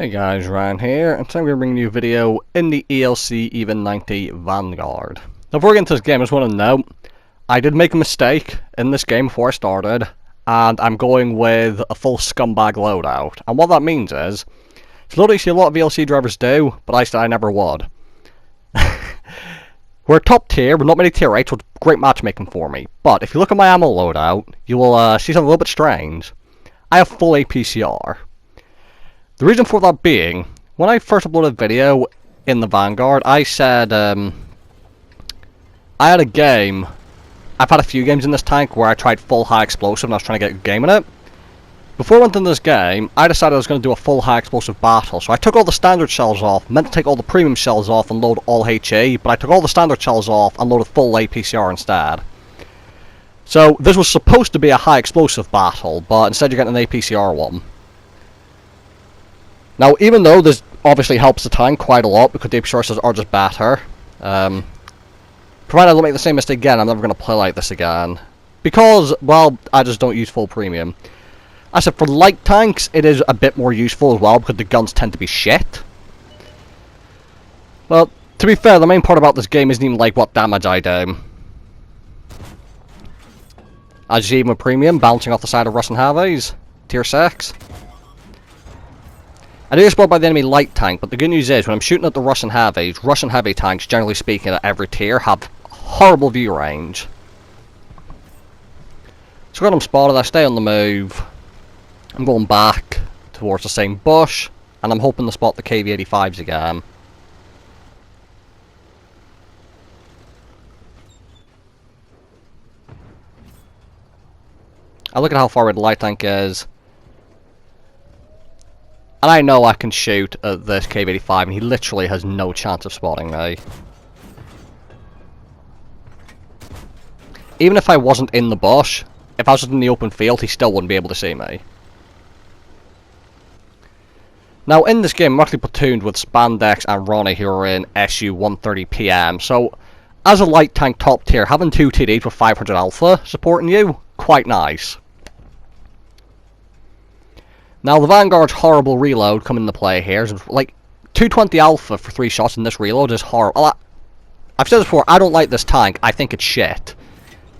Hey guys, Ryan here, and today I'm going to bring you a video in the ELC Even 90 Vanguard. Now before we get into this game, I just want to note, I did make a mistake in this game before I started, and I'm going with a full scumbag loadout. And what that means is, it's a loadout you see a lot of ELC drivers do, but I said I never would. We're top tier, but not many tier 8, so it's great matchmaking for me. But if you look at my ammo loadout, you will see something a little bit strange. I have full APCR. The reason for that being, when I first uploaded a video in the Vanguard, I said, I had a game, I've had a few games in this tank where I tried full high explosive and I was trying to get a good game in it. Before I went into this game, I decided I was going to do a full high explosive battle, so I took all the standard shells off, meant to take all the premium shells off and load all HE, but I took all the standard shells off and loaded full APCR instead. So this was supposed to be a high explosive battle, but instead you're getting an APCR one. Now, even though this obviously helps the tank quite a lot, because the APCRs are just better, provided I don't make the same mistake again, I'm never going to play like this again. Because, well, I just don't use full premium. I said for light tanks, it is a bit more useful as well, because the guns tend to be shit. Well, to be fair, the main part about this game isn't even like what damage I do. As you see, even with premium, bouncing off the side of Russian Heavies, tier 6. I do get spotted by the enemy light tank, but the good news is, when I'm shooting at the Russian Heavies, Russian Heavy tanks, generally speaking, at every tier, have horrible view range. So when I'm spotted, I stay on the move. I'm going back towards the same bush, and I'm hoping to spot the KV-85s again. I look at how far away the light tank is. And I know I can shoot at this KV-85, and he literally has no chance of spotting me. Even if I wasn't in the bush, if I was just in the open field, he still wouldn't be able to see me. Now, in this game, I'm actually platooned with Spandex and Ronnie, who are in SU 130 PM. So, as a light tank top tier, having 2 TDs with 500 alpha supporting you, quite nice. Now, the Vanguard's horrible reload come into play here. Like, 220 alpha for 3 shots in this reload is horrible. I've said this before, I don't like this tank. I think it's shit.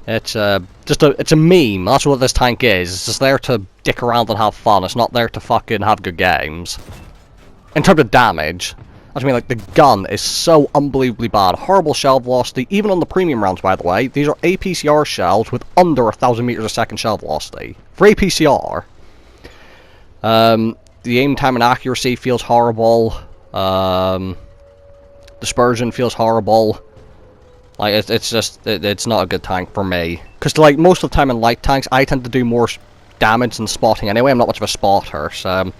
It's it's a meme. That's what this tank is. It's just there to dick around and have fun. It's not there to fucking have good games. In terms of damage, I mean, like, the gun is so unbelievably bad. Horrible shell velocity, even on the premium rounds, by the way. These are APCR shells with under 1,000 meters a second shell velocity. For APCR... the aim time and accuracy feels horrible. Dispersion feels horrible. Like, it's not a good tank for me. Because, like, most of the time in light tanks, I tend to do more damage than spotting anyway. I'm not much of a spotter, so...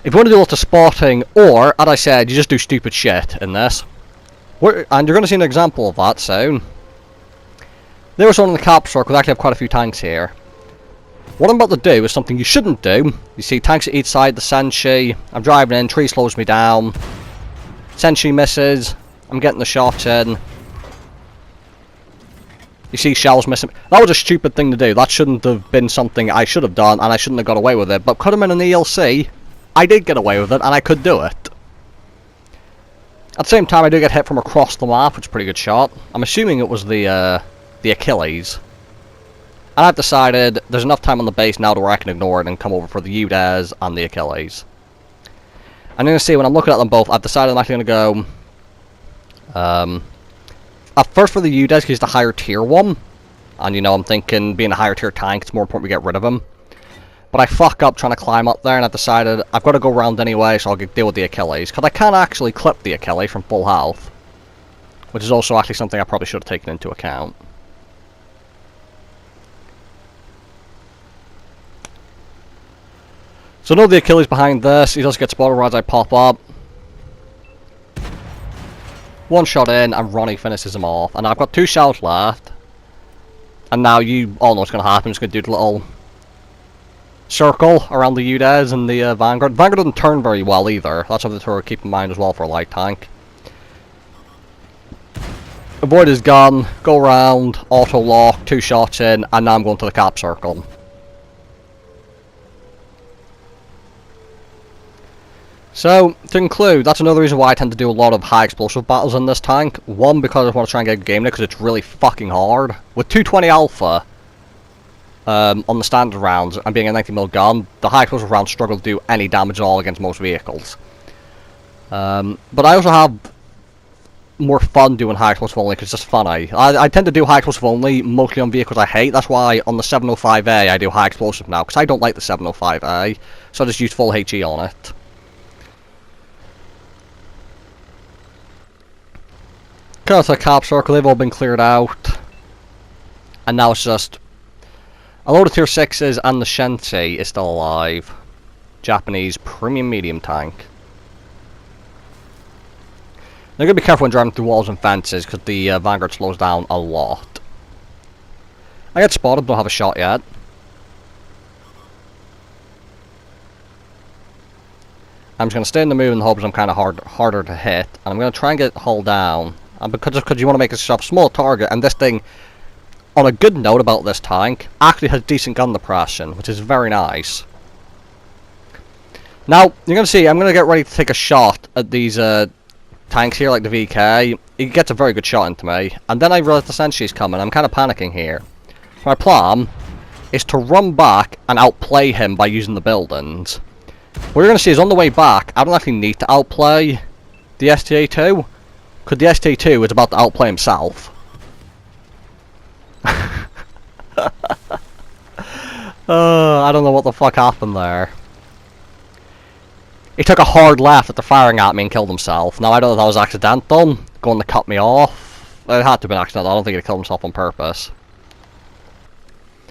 If you want to do lots of spotting, or, as I said, you just do stupid shit in this. And you're going to see an example of that soon. There was one in the cap circle. We actually have quite a few tanks here. What I'm about to do is something you shouldn't do. You see tanks at each side, the Senshi. I'm driving in, tree slows me down. Senshi misses. I'm getting the shot in. You see shells missing. That was a stupid thing to do. That shouldn't have been something I should have done, and I shouldn't have got away with it. But because I'm in an ELC, I did get away with it, and I could do it. At the same time, I do get hit from across the map, which is a pretty good shot. I'm assuming it was the Achilles. And I've decided there's enough time on the base now to where I can ignore it and come over for the UDES and the Achilles. I'm going to see, when I'm looking at them both, I've decided I'm actually going to go... at first for the UDES, because he's the higher tier one. And, you know, I'm thinking, being a higher tier tank, it's more important we get rid of him. But I fuck up trying to climb up there, and I've decided I've got to go around anyway, so I'll deal with the Achilles. Because I can actually clip the Achilles from full health. Which is also actually something I probably should have taken into account. So know the Achilles behind this. He does get spotted as I pop up. One shot in, and Ronnie finishes him off. And I've got 2 shells left. And now you all know what's going to happen. I'm just going to do the little circle around the UDES and the Vanguard. Vanguard doesn't turn very well either. That's something to keep in mind as well for a light tank. Avoid his gun, go around, auto lock, 2 shots in, and now I'm going to the cap circle. So, to conclude, that's another reason why I tend to do a lot of high explosive battles in this tank. One, because I want to try and get a game in it, because it's really fucking hard. With 220 alpha on the standard rounds, and being a 90mm gun, the high explosive rounds struggle to do any damage at all against most vehicles. But I also have more fun doing high explosive only, because it's just funny. I tend to do high explosive only, mostly on vehicles I hate. That's why on the 705A I do high explosive now, because I don't like the 705A, so I just use full HE on it. Got to the cap circle, they've all been cleared out. And now it's just a load of tier 6s and the Shensi is still alive. Japanese premium medium tank. Now gotta be careful when driving through walls and fences because the Vanguard slows down a lot. I get spotted, don't have a shot yet. I'm just gonna stay in the move in the hopes I'm kind of harder to hit, and I'm gonna try and get hull down. And because you want to make yourself a small target, and this thing, on a good note about this tank, actually has decent gun depression, which is very nice. Now, you're going to see, I'm going to get ready to take a shot at these tanks here, like the VK. He gets a very good shot into me, and then I realize the Sensei's coming. I'm kind of panicking here. My plan is to run back and outplay him by using the buildings. What you're going to see is on the way back, I don't actually need to outplay the STA-2. Because the ST2 is about to outplay himself. I don't know what the fuck happened there. He took a hard left after firing at me and killed himself. Now I don't know if that was accidental, going to cut me off. It had to have been accidental, I don't think he killed himself on purpose.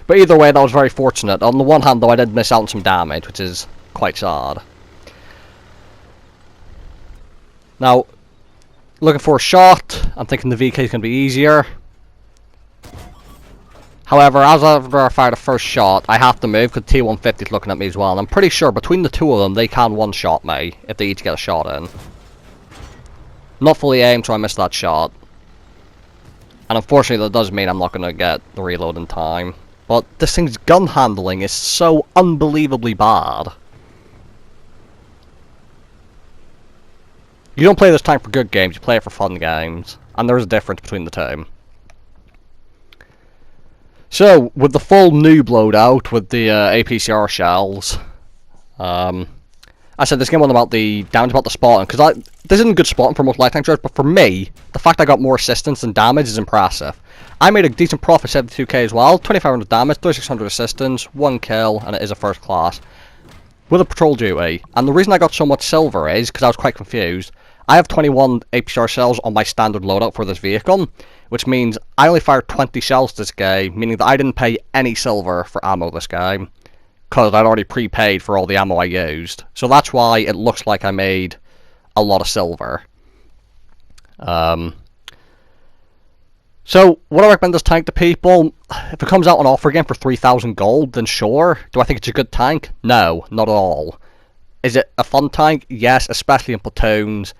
But either way, that was very fortunate. On the one hand though, I did miss out on some damage, which is quite sad. Now, looking for a shot. I'm thinking the VK is going to be easier. However, after I fire the first shot, I have to move because T-150 is looking at me as well. And I'm pretty sure between the two of them, they can one-shot me if they each get a shot in. Not fully aimed, so I missed that shot. And unfortunately, that does mean I'm not going to get the reload in time. But this thing's gun handling is so unbelievably bad. You don't play this tank for good games, you play it for fun games. And there is a difference between the two. So, with the full noob loadout, with the APCR shells, I said this game wasn't about the damage, about the spotting, because this isn't good spotting for most light tank drones, but for me, the fact I got more assistance than damage is impressive. I made a decent profit, 72k as well, 2500 damage, 3600 assistance, 1 kill, and it is a first class. With a patrol duty. And the reason I got so much silver is, because I was quite confused, I have 21 APCR shells on my standard loadout for this vehicle, which means I only fired 20 shells this game, meaning that I didn't pay any silver for ammo this game, because I'd already prepaid for all the ammo I used. So that's why it looks like I made a lot of silver. So, would I recommend this tank to people? If it comes out on offer again for 3,000 gold, then sure. Do I think it's a good tank? No, not at all. Is it a fun tank? Yes, especially in platoons.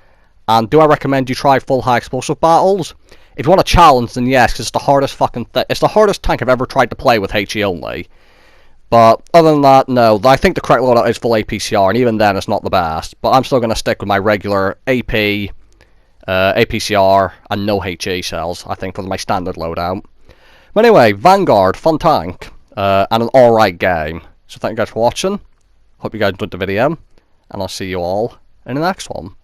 And do I recommend you try full high explosive battles? If you want a challenge, then yes, because it's the hardest fucking thing. It's the hardest tank I've ever tried to play with HE only. But other than that, no. I think the correct loadout is full APCR, and even then it's not the best. But I'm still going to stick with my regular AP, APCR, and no HE cells, I think, for my standard loadout. But anyway, Vanguard, fun tank, and an alright game. So thank you guys for watching. Hope you guys enjoyed the video, and I'll see you all in the next one.